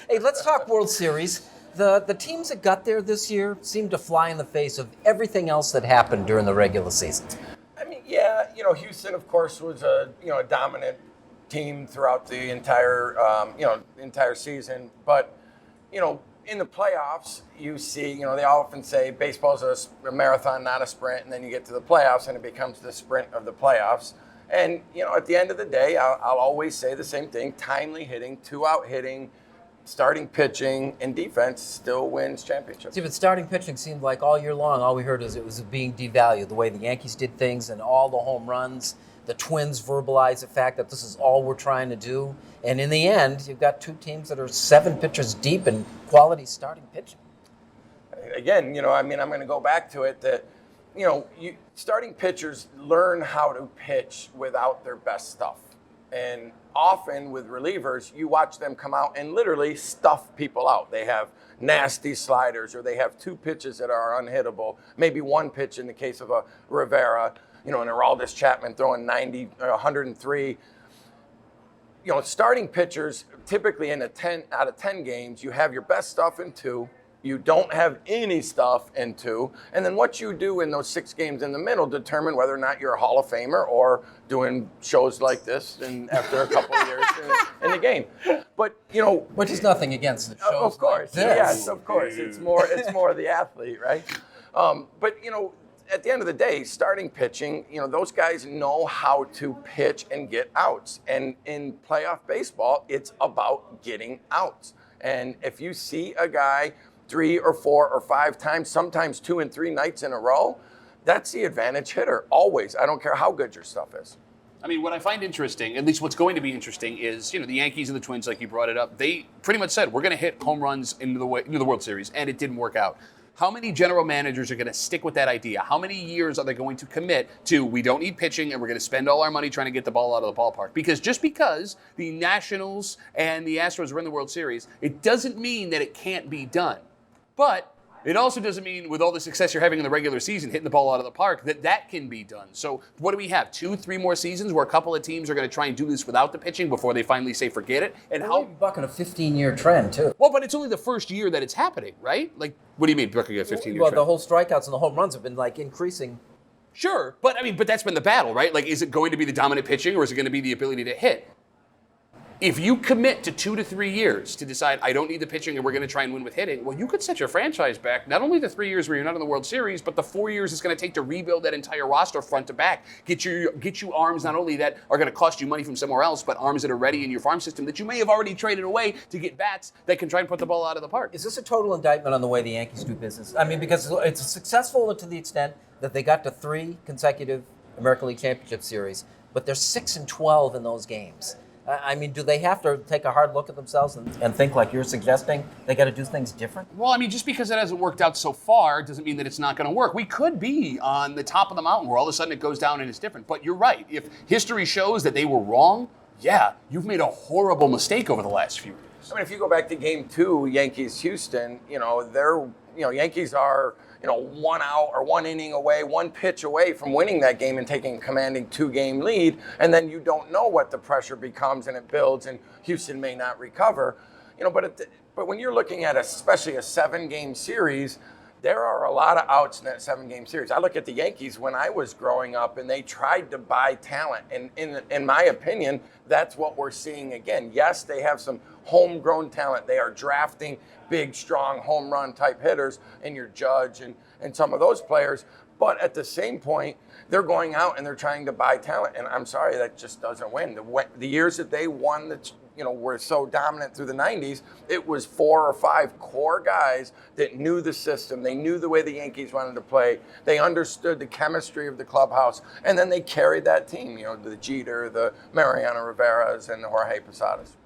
Hey, let's talk World Series. The teams that got there this year seemed to fly in the face of everything else that happened during the regular season. I mean, yeah, Houston, of course, was a dominant team throughout the entire season. But in the playoffs, you see, they often say baseball's a marathon, not a sprint, and then you get to the playoffs and it becomes the sprint of the playoffs. And at the end of the day, I'll always say the same thing: timely hitting, two-out hitting, starting pitching, and defense still wins championships. See, but starting pitching seemed like all year long, all we heard is it was being devalued, the way the Yankees did things and all the home runs. The Twins verbalized the fact that this is all we're trying to do. And in the end, you've got two teams that are 7 pitchers deep in quality starting pitching. Again, I'm going to go back to it that, starting pitchers learn how to pitch without their best stuff. And often with relievers, you watch them come out and literally stuff people out. They have nasty sliders, or they have 2 pitches that are unhittable, maybe 1 pitch in the case of a Rivera, and Aroldis Chapman throwing 90, 103. Starting pitchers, typically in out of 10 games, you have your best stuff in 2. You don't have any stuff in 2. And then what you do in those 6 games in the middle determine whether or not you're a Hall of Famer or doing shows like this and after a couple of years in the game. But, which is nothing against the shows. Of course. Like this. Yes, of course. It's more the athlete, right? But, at the end of the day, starting pitching, those guys know how to pitch and get outs. And in playoff baseball, it's about getting outs. And if you see a guy 3 or 4 or 5 times, sometimes 2 and 3 nights in a row, that's the advantage hitter, always. I don't care how good your stuff is. I mean, what I find interesting, at least what's going to be interesting, is the Yankees and the Twins, like you brought it up, they pretty much said, we're going to hit home runs into the World Series, and it didn't work out. How many general managers are going to stick with that idea? How many years are they going to commit to, we don't need pitching and we're going to spend all our money trying to get the ball out of the ballpark? Because just because the Nationals and the Astros are in the World Series, it doesn't mean that it can't be done. But it also doesn't mean with all the success you're having in the regular season, hitting the ball out of the park, that can be done. So what do we have? 2-3 more seasons where a couple of teams are going to try and do this without the pitching before they finally say forget it? And how bucking a 15-year trend too. Well, but it's only the first year that it's happening, right? Like, what do you mean bucking a 15-year Well, trend? the whole strikeouts and the home runs have been increasing. Sure, but that's been the battle, right? Like, is it going to be the dominant pitching or is it going to be the ability to hit? If you commit to 2 to 3 years to decide, I don't need the pitching and we're going to try and win with hitting, well, you could set your franchise back not only the 3 years where you're not in the World Series, but the 4 years it's going to take to rebuild that entire roster front to back. Get you arms not only that are going to cost you money from somewhere else, but arms that are ready in your farm system that you may have already traded away to get bats that can try and put the ball out of the park. Is this a total indictment on the way the Yankees do business? I mean, because it's successful to the extent that they got to 3 consecutive American League Championship Series, but they're 6-12 in those games. I mean, do they have to take a hard look at themselves and think like you're suggesting they got to do things different? Well, I mean, just because it hasn't worked out so far doesn't mean that it's not going to work. We could be on the top of the mountain where all of a sudden it goes down and it's different. But you're right. If history shows that they were wrong, yeah, you've made a horrible mistake over the last few years. I mean, if you go back to Game 2, Yankees-Houston, Yankees are 1 out or 1 inning away, 1 pitch away from winning that game and taking a commanding 2-game lead, and then you don't know what the pressure becomes and it builds, and Houston may not recover. But when you're looking at especially a 7-game series, there are a lot of outs in that 7-game series. I look at the Yankees when I was growing up, and they tried to buy talent, and in my opinion, that's what we're seeing again. Yes, they have some homegrown talent. They are drafting big, strong home run type hitters in your Judge and some of those players. But at the same point, they're going out and they're trying to buy talent. And I'm sorry, that just doesn't win. The years that they won, were so dominant through the 90s, it was 4 or 5 core guys that knew the system. They knew the way the Yankees wanted to play. They understood the chemistry of the clubhouse. And then they carried that team, the Jeter, the Mariano Riveras, and the Jorge Posadas.